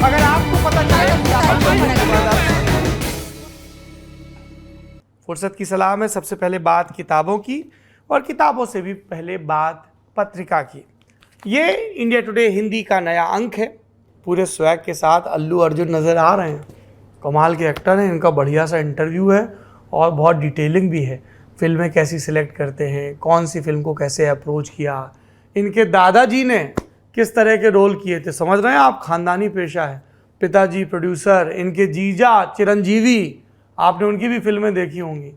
अगर आपको पता चले फुर्सत की सलाह में सबसे पहले बात किताबों की और किताबों से भी पहले बात पत्रिका की। ये इंडिया टुडे हिंदी का नया अंक है। पूरे स्वैग के साथ अल्लू अर्जुन नज़र आ रहे हैं। कमाल के एक्टर हैं, इनका बढ़िया सा इंटरव्यू है और बहुत डिटेलिंग भी है। फिल्में कैसी सिलेक्ट करते हैं, कौन सी फिल्म को कैसे अप्रोच किया, इनके दादाजी ने किस तरह के रोल किए थे। समझ रहे हैं आप, खानदानी पेशा है। पिताजी प्रोड्यूसर, इनके जीजा चिरंजीवी, आपने उनकी भी फिल्में देखी होंगी,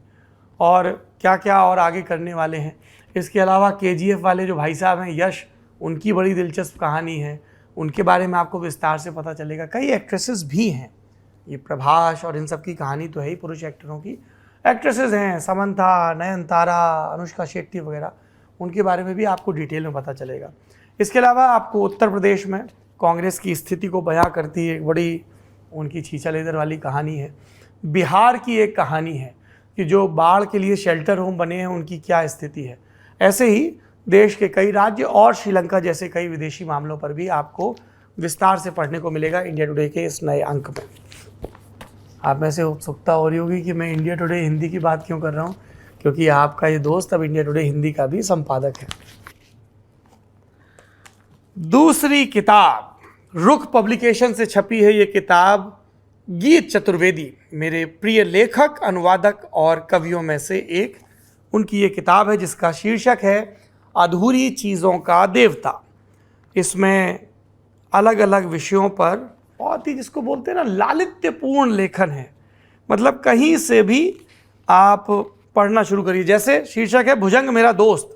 और क्या क्या और आगे करने वाले हैं। इसके अलावा KGF वाले जो भाई साहब हैं यश, उनकी बड़ी दिलचस्प कहानी है, उनके बारे में आपको विस्तार से पता चलेगा। कई एक्ट्रेसेस भी हैं, ये प्रभास और इन सब की कहानी तो है ही, पुरुष एक्टरों की। एक्ट्रेसेस हैं समंथा, नयनतारा, अनुष्का शेट्टी वगैरह, उनके बारे में भी आपको डिटेल में पता चलेगा। इसके अलावा आपको उत्तर प्रदेश में कांग्रेस की स्थिति को बयां करती एक बड़ी उनकी छीछा लेदर वाली कहानी है। बिहार की एक कहानी है कि जो बाढ़ के लिए शेल्टर होम बने हैं उनकी क्या स्थिति है। ऐसे ही देश के कई राज्य और श्रीलंका जैसे कई विदेशी मामलों पर भी आपको विस्तार से पढ़ने को मिलेगा इंडिया टुडे के इस नए अंक में। आप में से उत्सुकता हो रही होगी कि मैं इंडिया टुडे हिंदी की बात क्यों कर रहा हूँ, क्योंकि आपका ये दोस्त अब इंडिया टुडे हिंदी का भी संपादक है। दूसरी किताब रुख पब्लिकेशन से छपी है। ये किताब गीत चतुर्वेदी, मेरे प्रिय लेखक, अनुवादक और कवियों में से एक, उनकी ये किताब है जिसका शीर्षक है अधूरी चीज़ों का देवता। इसमें अलग अलग विषयों पर बहुत ही, जिसको बोलते हैं ना, लालित्यपूर्ण लेखन है। मतलब कहीं से भी आप पढ़ना शुरू करिए। जैसे शीर्षक है भुजंग मेरा दोस्त।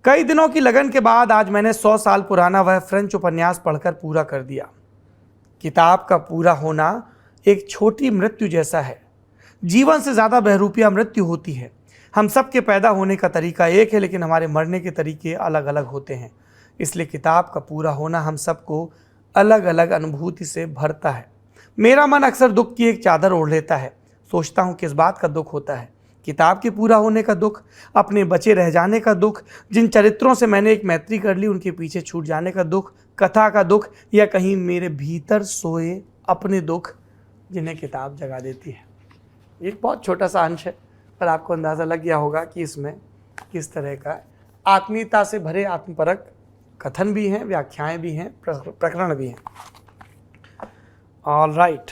कई दिनों की लगन के बाद आज मैंने 100 साल पुराना वह फ्रेंच उपन्यास पढ़कर पूरा कर दिया। किताब का पूरा होना एक छोटी मृत्यु जैसा है। जीवन से ज़्यादा बहरूपिया मृत्यु होती है। हम सब के पैदा होने का तरीका एक है, लेकिन हमारे मरने के तरीके अलग अलग होते हैं। इसलिए किताब का पूरा होना हम सबको अलग अलग अनुभूति से भरता है। मेरा मन अक्सर दुख की एक चादर ओढ़ लेता है। सोचता हूँ किस बात का दुख होता है। किताब के पूरा होने का दुख, अपने बचे रह जाने का दुख, जिन चरित्रों से मैंने एक मैत्री कर ली उनके पीछे छूट जाने का दुख, कथा का दुख, या कहीं मेरे भीतर सोए अपने दुख जिन्हें किताब जगा देती है। एक बहुत छोटा सा अंश है, पर आपको अंदाज़ा लग गया होगा कि इसमें किस तरह का आत्मीयता से भरे आत्मपरक कथन भी हैं, व्याख्याएं भी हैं, प्रकरण भी हैं। ऑल राइट,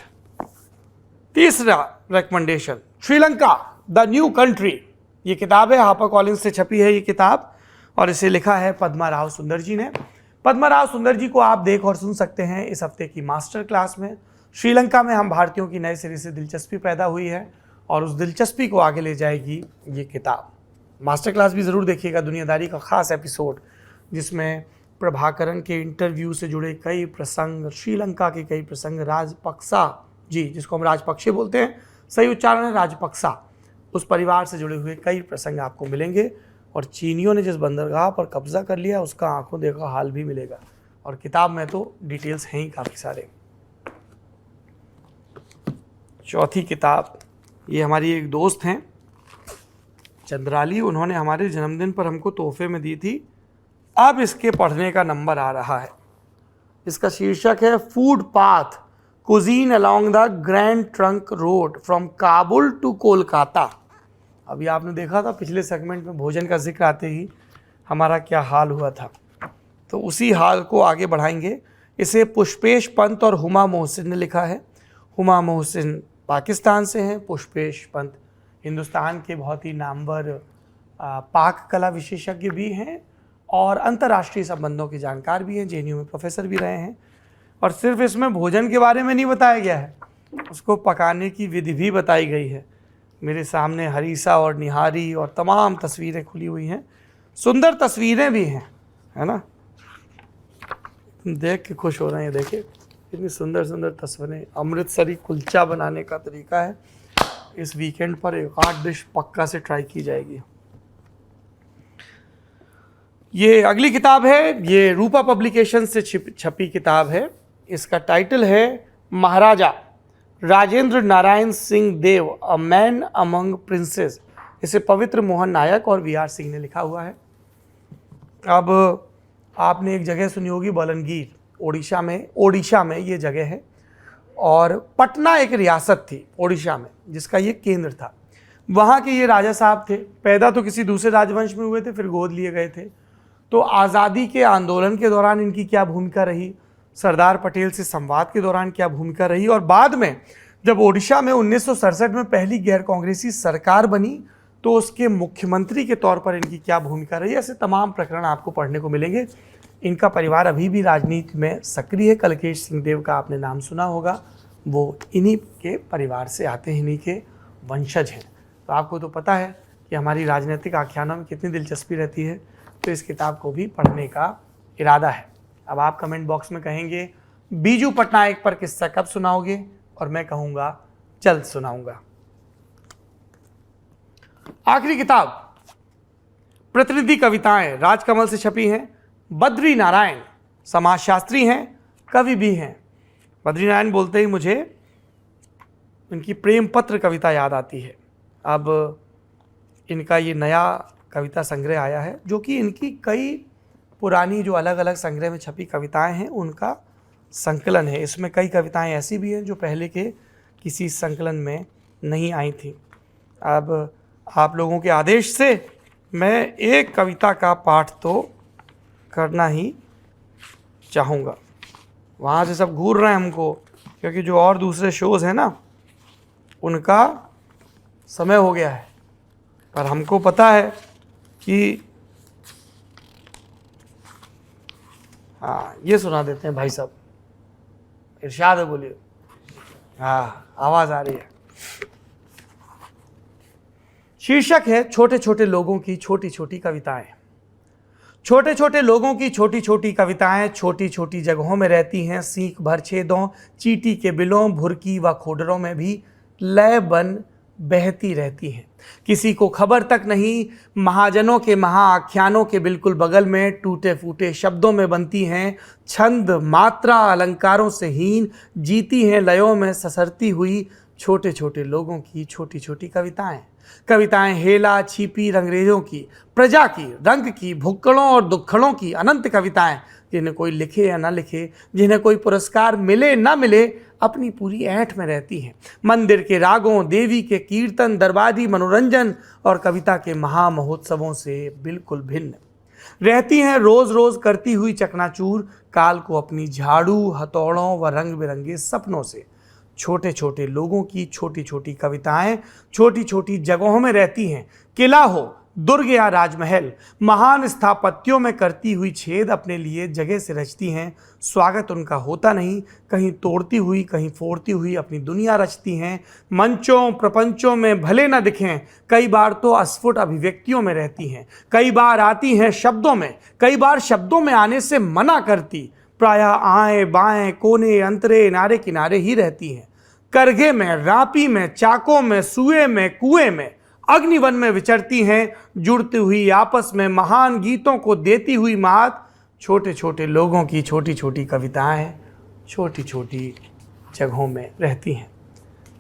तीसरा recommendation, Sri Lanka the new country. ये किताब है, हापर कॉलिंस से छपी है ये किताब, और इसे लिखा है पद्मा राव सुंदर जी ने। पद्मा राव सुंदर जी को आप देख और सुन सकते हैं इस हफ्ते की मास्टर क्लास में। श्रीलंका में हम भारतीयों की नए सिरे से दिलचस्पी पैदा हुई है और उस दिलचस्पी को आगे ले जाएगी ये किताब। मास्टर क्लास भी ज़रूर देखिएगा, दुनियादारी का ख़ास एपिसोड जिसमें प्रभाकरण के इंटरव्यू से जुड़े कई प्रसंग, श्रीलंका के कई प्रसंग, राजपक्सा जी, जिसको हम राजपक्षे बोलते हैं, सही उच्चारण है राजपक्सा, उस परिवार से जुड़े हुए कई प्रसंग आपको मिलेंगे। और चीनियों ने जिस बंदरगाह पर कब्जा कर लिया उसका आंखों देखा हाल भी मिलेगा। और किताब में तो डिटेल्स हैं ही काफ़ी सारे। चौथी किताब, ये हमारी एक दोस्त हैं चंद्राली, उन्होंने हमारे जन्मदिन पर हमको तोहफे में दी थी। अब इसके पढ़ने का नंबर आ रहा है। इसका शीर्षक है food path, cuisine along the Grand Trunk Road from Kabul to Kolkata. अभी आपने देखा था पिछले सेगमेंट में भोजन का जिक्र आते ही हमारा क्या हाल हुआ था, तो उसी हाल को आगे बढ़ाएंगे। इसे पुष्पेश पंत और हुमा मोहसिन ने लिखा है। हुमा मोहसिन पाकिस्तान से हैं, पुष्पेश पंत हिंदुस्तान के बहुत ही नामवर पाक कला विशेषज्ञ भी हैं और अंतर्राष्ट्रीय संबंधों के जानकार भी हैं, JNU में प्रोफेसर भी रहे हैं। और सिर्फ इसमें भोजन के बारे में नहीं बताया गया है, उसको पकाने की विधि भी बताई गई है। मेरे सामने हरीसा और निहारी और तमाम तस्वीरें खुली हुई हैं, सुंदर तस्वीरें भी हैं, है ना। देख के खुश हो रहे हैं, देखिए इतनी सुंदर सुंदर तस्वीरें। अमृतसरी कुलचा बनाने का तरीका है, इस वीकेंड पर एक आध डिश पक्का से ट्राई की जाएगी। ये अगली किताब है, ये रूपा पब्लिकेशन से छपी किताब है। इसका टाइटल है महाराजा राजेंद्र नारायण सिंह देव, अ मैन अमंग प्रिंसेस। इसे पवित्र मोहन नायक और VR सिंह ने लिखा हुआ है। अब आपने एक जगह सुनी होगी बलनगीर, ओडिशा में ये जगह है। और पटना एक रियासत थी ओडिशा में जिसका ये केंद्र था। वहाँ के ये राजा साहब थे, पैदा तो किसी दूसरे राजवंश में हुए थे, फिर गोद लिए गए थे। तो आज़ादी के आंदोलन के दौरान इनकी क्या भूमिका रही, सरदार पटेल से संवाद के दौरान क्या भूमिका रही, और बाद में जब ओडिशा में 1967 में पहली गैर कांग्रेसी सरकार बनी तो उसके मुख्यमंत्री के तौर पर इनकी क्या भूमिका रही, ऐसे तमाम प्रकरण आपको पढ़ने को मिलेंगे। इनका परिवार अभी भी राजनीति में सक्रिय है। कलकेश सिंहदेव का आपने नाम सुना होगा, वो इन्हीं के परिवार से आते हैं, इन्हीं के वंशज हैं। तो आपको तो पता है कि हमारी राजनीतिक आख्यानों में कितनी दिलचस्पी रहती है, तो इस किताब को भी पढ़ने का इरादा है। अब आप कमेंट बॉक्स में कहेंगे बीजू पटनायक पर किस्सा कब सुनाओगे, और मैं कहूँगा जल्द सुनाऊंगा। आखिरी किताब प्रतिनिधि कविताएं राजकमल से छपी हैं। बद्री नारायण समाजशास्त्री हैं, कवि भी हैं। बद्री नारायण बोलते ही मुझे इनकी प्रेम पत्र कविता याद आती है। अब इनका ये नया कविता संग्रह आया है जो कि इनकी कई पुरानी जो अलग अलग संग्रह में छपी कविताएं हैं उनका संकलन है। इसमें कई कविताएं ऐसी भी हैं जो पहले के किसी संकलन में नहीं आई थी। अब आप लोगों के आदेश से मैं एक कविता का पाठ तो करना ही चाहूँगा। वहाँ से सब घूर रहे हैं हमको, क्योंकि जो और दूसरे शोज़ हैं ना उनका समय हो गया है, पर हमको पता है कि हाँ ये सुना देते हैं भाई साहब। इरशाद है, बोलिए। हाँ आवाज़ आ रही है। शीर्षक है छोटे छोटे लोगों की छोटी छोटी कविताएं। छोटे छोटे लोगों की छोटी छोटी कविताएं छोटी छोटी जगहों में रहती हैं, सीख भर छेदों, चींटी के बिलों, भुरकी व खोडरों में भी लय बन बहती रहती हैं। किसी को खबर तक नहीं, महाजनों के महाआख्यानों के बिल्कुल बगल में टूटे फूटे शब्दों में बनती हैं, छंद मात्रा अलंकारों से हीन, जीती हैं लयों में ससरती हुई छोटे छोटे लोगों की छोटी छोटी कविताएं। कविताएं हेला छिपी रंगरेजों की, प्रजा की, रंग की, भुक्कड़ों और दुक्खड़ों की अनंत कविताएं, जिन्हें कोई लिखे या ना लिखे, जिन्हें कोई पुरस्कार मिले ना मिले, अपनी पूरी ऐंठ में रहती हैं। मंदिर के रागों, देवी के कीर्तन, दरबारी मनोरंजन और कविता के महामहोत्सवों से बिल्कुल भिन्न रहती हैं। रोज रोज करती हुई चकनाचूर काल को अपनी झाड़ू, हथौड़ों व रंग बिरंगे सपनों से। छोटे छोटे लोगों की छोटी छोटी कविताएं छोटी छोटी जगहों में रहती हैं। किला हो, दुर्ग या राजमहल, महान स्थापत्यों में करती हुई छेद अपने लिए जगह से रचती हैं। स्वागत उनका होता नहीं, कहीं तोड़ती हुई कहीं फोड़ती हुई अपनी दुनिया रचती हैं। मंचों प्रपंचों में भले न दिखें, कई बार तो अस्फुट अभिव्यक्तियों में रहती हैं। कई बार आती हैं शब्दों में, कई बार शब्दों में आने से मना करती, प्रायः आए बाएं कोने अंतरे नारे किनारे ही रहती हैं। करघे में, रापी में, चाकों में, सुए में, कुएं में, अग्निवन में विचरती हैं, जुड़ती हुई आपस में महान गीतों को देती हुई मात। छोटे छोटे लोगों की छोटी छोटी कविताएं छोटी छोटी जगहों में रहती हैं।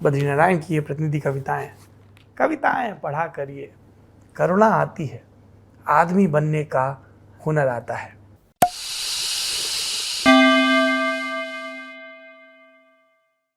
बद्री नारायण की ये प्रतिनिधि कविताएं पढ़ा करिए, करुणा आती है, आदमी बनने का हुनर आता है।